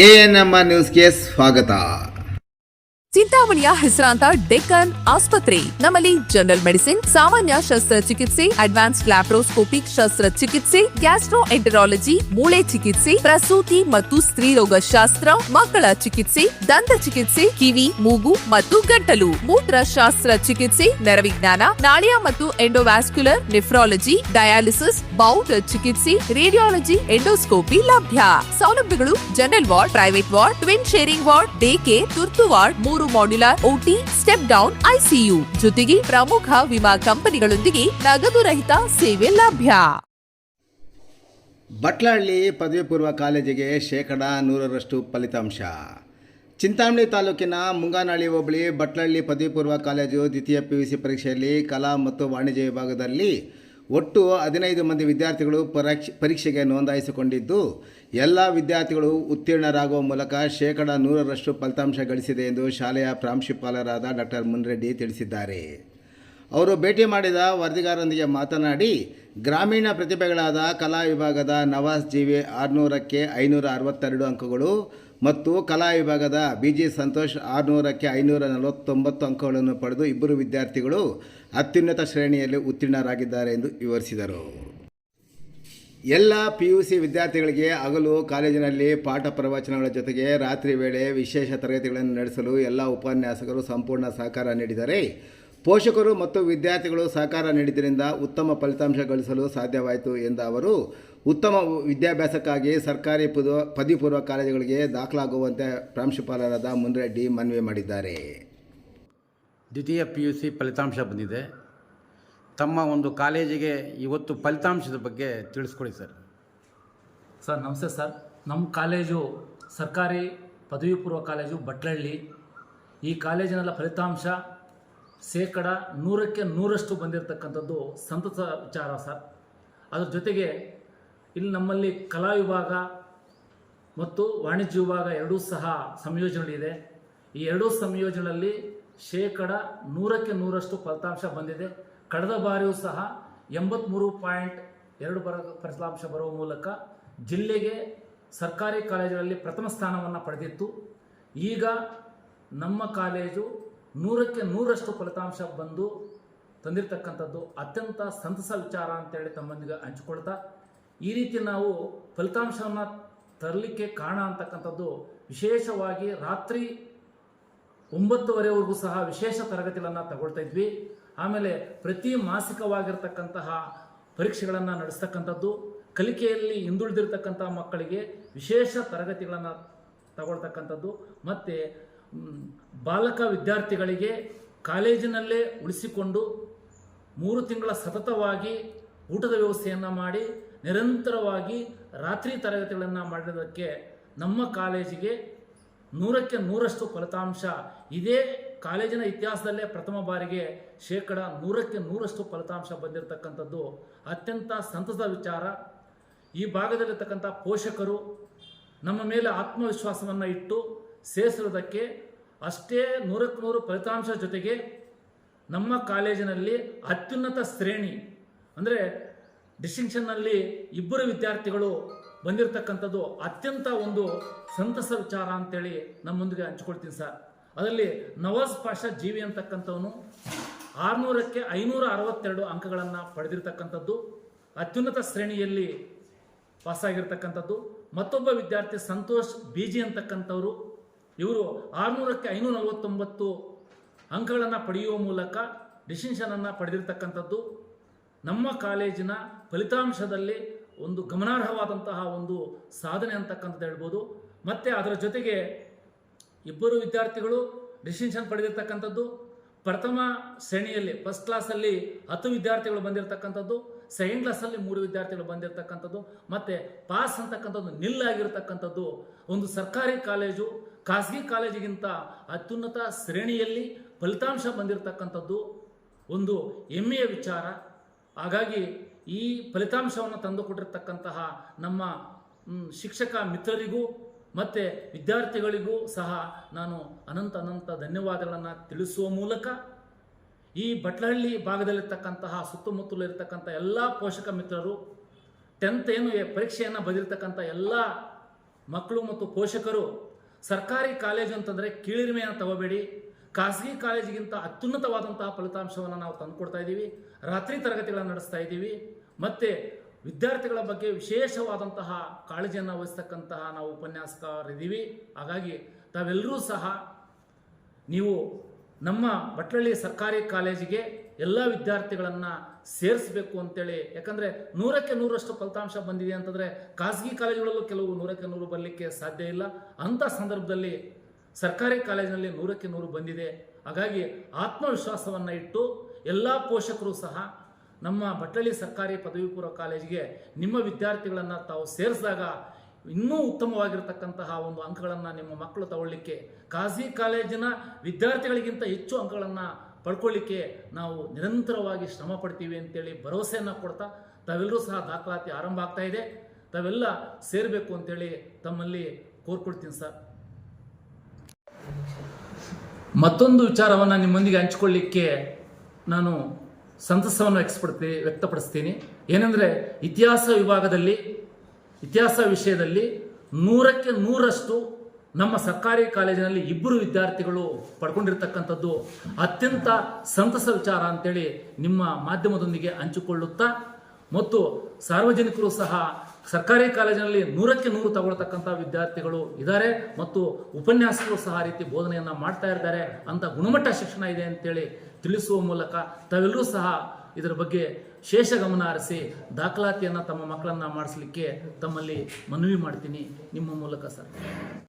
ANM ನ್ಯೂಸ್ಗೆ ಸ್ವಾಗತ. ಚಿಂತಾಮಣಿಯ ಹೆಸರಾಂತ ಡೆಕ್ಕನ್ ಆಸ್ಪತ್ರೆ. ನಮ್ಮಲ್ಲಿ ಜನರಲ್ ಮೆಡಿಸಿನ್, ಸಾಮಾನ್ಯ ಶಸ್ತ್ರಚಿಕಿತ್ಸೆ, ಅಡ್ವಾನ್ಸ್ಡ್ ಲ್ಯಾಪ್ರೋಸ್ಕೋಪಿಕ್ ಶಸ್ತ್ರಚಿಕಿತ್ಸೆ, ಗ್ಯಾಸ್ಟ್ರೋಎಂಟರಾಲಜಿ, ಮೂಳೆ ಚಿಕಿತ್ಸೆ, ಪ್ರಸೂತಿ ಮತ್ತು ಸ್ತ್ರೀರೋಗ ಶಾಸ್ತ್ರ, ಮಕ್ಕಳ ಚಿಕಿತ್ಸೆ, ದಂತ ಚಿಕಿತ್ಸೆ, ಕಿವಿ, ಮೂಗು ಮತ್ತು ಗಂಟಲು, ಮೂತ್ರಶಾಸ್ತ್ರ ಚಿಕಿತ್ಸೆ, ನರವಿಜ್ಞಾನ, ನಾಳಿಯ ಮತ್ತು ಎಂಡೋವ್ಯಾಸ್ಕ್ಯುಲರ್, ನೆಫ್ರಾಲಜಿ, ಡಯಾಲಿಸಿಸ್, ಬೌಲ್ ಚಿಕಿತ್ಸೆ, ರೇಡಿಯಾಲಜಿ, ಎಂಡೋಸ್ಕೋಪಿ ಲಭ್ಯ. ಸೌಲಭ್ಯಗಳು: general ward, private ward, twin sharing ward, day care, ತುರ್ತು ward, 3 modular OT, step down ICU, ಜೊತೆಗೆ ಪ್ರಮುಖ ವಿಮಾ ಕಂಪನಿಗಳೊಂದಿಗೆ ನಗದು ರಹಿತ ಸೇವೆ ಲಭ್ಯ. ಬಟ್ಲಹಳ್ಳಿ ಪದವಿ ಪೂರ್ವ ಕಾಲೇಜಿಗೆ 100% ಫಲಿತಾಂಶ. ಚಿಂತಾಮಣಿ ತಾಲೂಕಿನ ಮುಂಗಾನಹಳ್ಳಿ ಹೋಬಳಿ ಬಟ್ಲಹಳ್ಳಿ ಪದವಿ ಪೂರ್ವ ಕಾಲೇಜು ದ್ವಿತೀಯ PUC ಪರೀಕ್ಷೆಯಲ್ಲಿ ಕಲಾ ಮತ್ತು ವಾಣಿಜ್ಯ ವಿಭಾಗದಲ್ಲಿ ಒಟ್ಟು 15 ಮಂದಿ ವಿದ್ಯಾರ್ಥಿಗಳು ಪರೀಕ್ಷೆಗೆ ನೋಂದಾಯಿಸಿಕೊಂಡಿದ್ದು, ಎಲ್ಲ ವಿದ್ಯಾರ್ಥಿಗಳು ಉತ್ತೀರ್ಣರಾಗುವ ಮೂಲಕ 100% ಫಲಿತಾಂಶ ಗಳಿಸಿದೆ ಎಂದು ಶಾಲೆಯ ಪ್ರಾಂಶುಪಾಲರಾದ ಡಾಕ್ಟರ್ ಮುನ್ರೆಡ್ಡಿ ತಿಳಿಸಿದ್ದಾರೆ. ಅವರು ಭೇಟಿ ಮಾಡಿದ ವರದಿಗಾರರೊಂದಿಗೆ ಮಾತನಾಡಿ, ಗ್ರಾಮೀಣ ಪ್ರತಿಭೆಗಳಾದ ಕಲಾ ವಿಭಾಗದ ನವಾಸ್ ಜೀವಿ 600ಕ್ಕೆ 562 ಅಂಕಗಳು ಮತ್ತು ಕಲಾ ವಿಭಾಗದ BG ಸಂತೋಷ್ 600ಕ್ಕೆ 549 ಅಂಕಗಳನ್ನು ಪಡೆದು ಇಬ್ಬರು ವಿದ್ಯಾರ್ಥಿಗಳು ಅತ್ಯುನ್ನತ ಶ್ರೇಣಿಯಲ್ಲಿ ಉತ್ತೀರ್ಣರಾಗಿದ್ದಾರೆ ಎಂದು ವಿವರಿಸಿದರು. ಎಲ್ಲ PUC ವಿದ್ಯಾರ್ಥಿಗಳಿಗೆ ಹಗಲು ಕಾಲೇಜಿನಲ್ಲಿ ಪಾಠ ಪ್ರವಚನಗಳ ಜೊತೆಗೆ ರಾತ್ರಿ ವೇಳೆ ವಿಶೇಷ ತರಗತಿಗಳನ್ನು ನಡೆಸಲು ಎಲ್ಲ ಉಪನ್ಯಾಸಕರು ಸಂಪೂರ್ಣ ಸಹಕಾರ ನೀಡಿದರೆ, ಪೋಷಕರು ಮತ್ತು ವಿದ್ಯಾರ್ಥಿಗಳು ಸಹಕಾರ ನೀಡಿದ್ದರಿಂದ ಉತ್ತಮ ಫಲಿತಾಂಶ ಗಳಿಸಲು ಸಾಧ್ಯವಾಯಿತು ಎಂದ ಅವರು, ಉತ್ತಮ ವಿದ್ಯಾಭ್ಯಾಸಕ್ಕಾಗಿ ಸರ್ಕಾರಿ ಪದವಿ ಪೂರ್ವ ಕಾಲೇಜುಗಳಿಗೆ ದಾಖಲಾಗುವಂತೆ ಪ್ರಾಂಶುಪಾಲರಾದ ಮುನ್ರೆಡ್ಡಿ ಮನವಿ ಮಾಡಿದ್ದಾರೆ. ದ್ವಿತೀಯ PUC ಫಲಿತಾಂಶ ಬಂದಿದೆ. ತಮ್ಮ ಒಂದು ಕಾಲೇಜಿಗೆ ಇವತ್ತು ಫಲಿತಾಂಶದ ಬಗ್ಗೆ ತಿಳಿಸ್ಕೊಡಿ ಸರ್. ಸರ್ ನಮಸ್ತೆ ಸರ್. ನಮ್ಮ ಕಾಲೇಜು ಸರ್ಕಾರಿ ಪದವಿ ಪೂರ್ವ ಕಾಲೇಜು ಬಟ್ಲಹಳ್ಳಿ. ಈ ಕಾಲೇಜಿನ ಫಲಿತಾಂಶ 100ಕ್ಕೆ 100% ಬಂದಿರತಕ್ಕಂಥದ್ದು ಸಂತಸ ವಿಚಾರ ಸರ್. ಅದ್ರ ಜೊತೆಗೆ ಇಲ್ಲಿ ನಮ್ಮಲ್ಲಿ ಕಲಾ ವಿಭಾಗ ಮತ್ತು ವಾಣಿಜ್ಯ ವಿಭಾಗ ಎರಡೂ ಸಹ ಸಂಯೋಜನೆಗಳಿದೆ. ಈ ಎರಡೂ ಸಂಯೋಜನೆಯಲ್ಲಿ 100ಕ್ಕೆ 100% ಫಲಿತಾಂಶ ಬಂದಿದೆ. ಕಳೆದ ಬಾರಿಯೂ ಸಹ 83.2 ಫಲಿತಾಂಶ ಬರುವ ಮೂಲಕ ಜಿಲ್ಲೆಗೆ ಸರ್ಕಾರಿ ಕಾಲೇಜುಗಳಲ್ಲಿ ಪ್ರಥಮ ಸ್ಥಾನವನ್ನು ಪಡೆದಿತ್ತು. ಈಗ ನಮ್ಮ ಕಾಲೇಜು 100ಕ್ಕೆ 100% ಫಲಿತಾಂಶ ಬಂದು ತಂದಿರತಕ್ಕಂಥದ್ದು ಅತ್ಯಂತ ಸಂತಸ ವಿಚಾರ ಅಂತೇಳಿ ತಮ್ಮೊಂದಿಗೆ ಹಂಚಿಕೊಳ್ತಾ, ಈ ರೀತಿ ನಾವು ಫಲಿತಾಂಶವನ್ನು ತರಲಿಕ್ಕೆ ಕಾರಣ ಅಂತಕ್ಕಂಥದ್ದು ವಿಶೇಷವಾಗಿ ರಾತ್ರಿ 9:30ವರೆಗೂ ಸಹ ವಿಶೇಷ ತರಗತಿಗಳನ್ನು ತಗೊಳ್ತಾ ಇದ್ವಿ. ಆಮೇಲೆ ಪ್ರತಿ ಮಾಸಿಕವಾಗಿರ್ತಕ್ಕಂತಹ ಪರೀಕ್ಷೆಗಳನ್ನು ನಡೆಸ್ತಕ್ಕಂಥದ್ದು, ಕಲಿಕೆಯಲ್ಲಿ ಹಿಂದುಳಿದಿರ್ತಕ್ಕಂಥ ಮಕ್ಕಳಿಗೆ ವಿಶೇಷ ತರಗತಿಗಳನ್ನು ತಗೊಳ್ತಕ್ಕಂಥದ್ದು, ಮತ್ತು ಬಾಲಕ ವಿದ್ಯಾರ್ಥಿಗಳಿಗೆ ಕಾಲೇಜಿನಲ್ಲೇ ಉಳಿಸಿಕೊಂಡು 3 ತಿಂಗಳ ಸತತವಾಗಿ ಊಟದ ವ್ಯವಸ್ಥೆಯನ್ನು ಮಾಡಿ ನಿರಂತರವಾಗಿ ರಾತ್ರಿ ತರಗತಿಗಳನ್ನು ಮಾಡೋದಕ್ಕೆ ನಮ್ಮ ಕಾಲೇಜಿಗೆ 100ಕ್ಕೆ 100% ಫಲಿತಾಂಶ ಇದೇ ಕಾಲೇಜಿನ ಇತಿಹಾಸದಲ್ಲೇ ಪ್ರಥಮ ಬಾರಿಗೆ 100ಕ್ಕೆ 100% ಫಲಿತಾಂಶ ಬಂದಿರತಕ್ಕಂಥದ್ದು ಅತ್ಯಂತ ಸಂತಸದ ವಿಚಾರ. ಈ ಭಾಗದಲ್ಲಿರ್ತಕ್ಕಂಥ ಪೋಷಕರು ನಮ್ಮ ಮೇಲೆ ಆತ್ಮವಿಶ್ವಾಸವನ್ನು ಇಟ್ಟು ಸೇರಿಸಿರೋದಕ್ಕೆ ಅಷ್ಟೇ 100ಕ್ಕೆ 100 ಫಲಿತಾಂಶ ಜೊತೆಗೆ ನಮ್ಮ ಕಾಲೇಜಿನಲ್ಲಿ ಅತ್ಯುನ್ನತ ಶ್ರೇಣಿ ಅಂದರೆ ಡಿಸ್ಟಿಂಕ್ಷನ್ನಲ್ಲಿ ಇಬ್ಬರು ವಿದ್ಯಾರ್ಥಿಗಳು ಬಂದಿರತಕ್ಕಂಥದ್ದು ಅತ್ಯಂತ ಒಂದು ಸಂತಸ ವಿಚಾರ ಅಂತೇಳಿ ನಮ್ಮೊಂದಿಗೆ ಹಂಚ್ಕೊಳ್ತೀನಿ ಸರ್. ಅದರಲ್ಲಿ ನವಾಜ್ ಪಾಷಾ ಜೀವಿ ಅಂತಕ್ಕಂಥವನು 600ಕ್ಕೆ 562 ಅಂಕಗಳನ್ನು ಪಡೆದಿರ್ತಕ್ಕಂಥದ್ದು ಅತ್ಯುನ್ನತ ಶ್ರೇಣಿಯಲ್ಲಿ ಪಾಸಾಗಿರ್ತಕ್ಕಂಥದ್ದು. ಮತ್ತೊಬ್ಬ ವಿದ್ಯಾರ್ಥಿ ಸಂತೋಷ್ BG ಅಂತಕ್ಕಂಥವರು, ಇವರು 600ಕ್ಕೆ 549 ಅಂಕಗಳನ್ನು ಪಡೆಯುವ ಮೂಲಕ ಡಿಸ್ಟಿಂಕ್ಷನನ್ನು ಪಡೆದಿರ್ತಕ್ಕಂಥದ್ದು ನಮ್ಮ ಕಾಲೇಜಿನ ಫಲಿತಾಂಶದಲ್ಲಿ ಒಂದು ಗಮನಾರ್ಹವಾದಂತಹ ಒಂದು ಸಾಧನೆ ಅಂತಕ್ಕಂಥದ್ದು ಹೇಳ್ಬೋದು. ಮತ್ತು ಅದರ ಜೊತೆಗೆ ಇಬ್ಬರು ವಿದ್ಯಾರ್ಥಿಗಳು ಡಿಸ್ಟಿಂಕ್ಷನ್ ಪಡೆದಿರ್ತಕ್ಕಂಥದ್ದು, ಪ್ರಥಮ ಶ್ರೇಣಿಯಲ್ಲಿ ಫಸ್ಟ್ ಕ್ಲಾಸಲ್ಲಿ 10 ವಿದ್ಯಾರ್ಥಿಗಳು ಬಂದಿರತಕ್ಕಂಥದ್ದು, ಸೆಕೆಂಡ್ ಕ್ಲಾಸಲ್ಲಿ 3 ವಿದ್ಯಾರ್ಥಿಗಳು ಬಂದಿರತಕ್ಕಂಥದ್ದು, ಮತ್ತು ಪಾಸ್ ಅಂತಕ್ಕಂಥದ್ದು ನಿಲ್ಲಾಗಿರ್ತಕ್ಕಂಥದ್ದು. ಒಂದು ಸರ್ಕಾರಿ ಕಾಲೇಜು ಖಾಸಗಿ ಕಾಲೇಜಿಗಿಂತ ಅತ್ಯುನ್ನತ ಶ್ರೇಣಿಯಲ್ಲಿ ಫಲಿತಾಂಶ ಬಂದಿರತಕ್ಕಂಥದ್ದು ಒಂದು ಹೆಮ್ಮೆಯ ವಿಚಾರ. ಹಾಗಾಗಿ ಈ ಫಲಿತಾಂಶವನ್ನು ತಂದುಕೊಟ್ಟಿರ್ತಕ್ಕಂತಹ ನಮ್ಮ ಶಿಕ್ಷಕ ಮಿತ್ರರಿಗೂ ಮತ್ತು ವಿದ್ಯಾರ್ಥಿಗಳಿಗೂ ಸಹ ನಾನು ಅನಂತ ಧನ್ಯವಾದಗಳನ್ನು ತಿಳಿಸುವ ಮೂಲಕ ಈ ಬಟ್ಲಹಳ್ಳಿ ಭಾಗದಲ್ಲಿರ್ತಕ್ಕಂತಹ ಸುತ್ತಮುತ್ತಲು ಇರತಕ್ಕಂಥ ಎಲ್ಲ ಪೋಷಕ ಮಿತ್ರರು 10th ಏನು ಪರೀಕ್ಷೆಯನ್ನು ಬರೆದಿರ್ತಕ್ಕಂಥ ಎಲ್ಲ ಮಕ್ಕಳು ಮತ್ತು ಪೋಷಕರು ಸರ್ಕಾರಿ ಕಾಲೇಜು ಅಂತಂದರೆ ಕೀಳಿರಿಮೆಯನ್ನು ತಗೋಬೇಡಿ. ಖಾಸಗಿ ಕಾಲೇಜಿಗಿಂತ ಅತ್ಯುನ್ನತವಾದಂತಹ ಫಲಿತಾಂಶವನ್ನು ನಾವು ತಂದುಕೊಡ್ತಾ ಇದ್ದೀವಿ. ರಾತ್ರಿ ತರಗತಿಗಳನ್ನು ನಡೆಸ್ತಾ ಇದ್ದೀವಿ. ಮತ್ತು ವಿದ್ಯಾರ್ಥಿಗಳ ಬಗ್ಗೆ ವಿಶೇಷವಾದಂತಹ ಕಾಳಜಿಯನ್ನು ವಹಿಸ್ತಕ್ಕಂತಹ ನಾವು ಉಪನ್ಯಾಸಕರಿದ್ದೀವಿ. ಹಾಗಾಗಿ ತಾವೆಲ್ಲರೂ ಸಹ ನೀವು ನಮ್ಮ ಭಟ್ಲಳ್ಳಿ ಸರ್ಕಾರಿ ಕಾಲೇಜಿಗೆ ಎಲ್ಲ ವಿದ್ಯಾರ್ಥಿಗಳನ್ನು ಸೇರಿಸಬೇಕು ಅಂತೇಳಿ. ಯಾಕಂದರೆ 100ಕ್ಕೆ 100ರಷ್ಟು ಫಲಿತಾಂಶ ಬಂದಿದೆ ಅಂತಂದರೆ ಖಾಸಗಿ ಕಾಲೇಜುಗಳಲ್ಲೂ ಕೆಲವು 100ಕ್ಕೆ 100 ಬರಲಿಕ್ಕೆ ಸಾಧ್ಯ ಇಲ್ಲ. ಅಂಥ ಸಂದರ್ಭದಲ್ಲಿ ಸರ್ಕಾರಿ ಕಾಲೇಜಿನಲ್ಲಿ 100ಕ್ಕೆ 100 ಬಂದಿದೆ. ಹಾಗಾಗಿ ಆತ್ಮವಿಶ್ವಾಸವನ್ನು ಇಟ್ಟು ಎಲ್ಲ ಪೋಷಕರು ಸಹ ನಮ್ಮ ಭಟ್ಲಳ್ಳಿ ಸರ್ಕಾರಿ ಪದವಿ ಪೂರ್ವ ಕಾಲೇಜಿಗೆ ನಿಮ್ಮ ವಿದ್ಯಾರ್ಥಿಗಳನ್ನು ತಾವು ಸೇರಿಸಿದಾಗ ಇನ್ನೂ ಉತ್ತಮವಾಗಿರ್ತಕ್ಕಂತಹ ಒಂದು ಅಂಕಗಳನ್ನು ನಿಮ್ಮ ಮಕ್ಕಳು ತಗೊಳ್ಳಿಕ್ಕೆ, ಖಾಸಗಿ ಕಾಲೇಜಿನ ವಿದ್ಯಾರ್ಥಿಗಳಿಗಿಂತ ಹೆಚ್ಚು ಅಂಕಗಳನ್ನು ಪಡ್ಕೊಳ್ಳಿಕ್ಕೆ ನಾವು ನಿರಂತರವಾಗಿ ಶ್ರಮ ಪಡ್ತೀವಿ ಅಂತೇಳಿ ಭರವಸೆಯನ್ನು ಕೊಡ್ತಾ ತಾವೆಲ್ಲರೂ ಸಹ ದಾಖಲಾತಿ ಆರಂಭ ಆಗ್ತಾ ಇದೆ. ತಾವೆಲ್ಲ ಸೇರಬೇಕು ಅಂತೇಳಿ ತಮ್ಮಲ್ಲಿ ಕೋರ್ಕೊಳ್ತೀನಿ ಸರ್. ಮತ್ತೊಂದು ವಿಚಾರವನ್ನು ನಿಮ್ಮೊಂದಿಗೆ ಹಂಚಿಕೊಳ್ಳಿಕ್ಕೆ ನಾನು ಸಂತಸವನ್ನು ವ್ಯಕ್ತಪಡಿಸ್ತೀನಿ. ಏನೆಂದರೆ ಇತಿಹಾಸ ವಿಷಯದಲ್ಲಿ 100ಕ್ಕೆ 100ರಷ್ಟು ನಮ್ಮ ಸರ್ಕಾರಿ ಕಾಲೇಜಿನಲ್ಲಿ 2 ವಿದ್ಯಾರ್ಥಿಗಳು ಪಡ್ಕೊಂಡಿರ್ತಕ್ಕಂಥದ್ದು ಅತ್ಯಂತ ಸಂತಸ ವಿಚಾರ ಅಂತೇಳಿ ನಿಮ್ಮ ಮಾಧ್ಯಮದೊಂದಿಗೆ ಹಂಚಿಕೊಳ್ಳುತ್ತಾ, ಮತ್ತು ಸಾರ್ವಜನಿಕರು ಸಹ ಸರ್ಕಾರಿ ಕಾಲೇಜಿನಲ್ಲಿ 100ಕ್ಕೆ 100 ತಗೊಳ್ತಕ್ಕಂಥ ವಿದ್ಯಾರ್ಥಿಗಳು ಇದ್ದಾರೆ ಮತ್ತು ಉಪನ್ಯಾಸಕರು ಸಹ ಆ ರೀತಿ ಬೋಧನೆಯನ್ನು ಮಾಡ್ತಾ ಇದ್ದಾರೆ. ಅಂತ ಗುಣಮಟ್ಟ ಶಿಕ್ಷಣ ಇದೆ ಅಂತೇಳಿ ತಿಳಿಸುವ ಮೂಲಕ ತಾವೆಲ್ಲರೂ ಸಹ ಇದರ ಬಗ್ಗೆ ವಿಶೇಷ ಗಮನ ಹರಿಸಿ ದಾಖಲಾತಿಯನ್ನು ತಮ್ಮ ಮಕ್ಕಳನ್ನು ಮಾಡಿಸಲಿಕ್ಕೆ ತಮ್ಮಲ್ಲಿ ಮನವಿ ಮಾಡ್ತೀನಿ ನಿಮ್ಮ ಮೂಲಕ ಸರ್.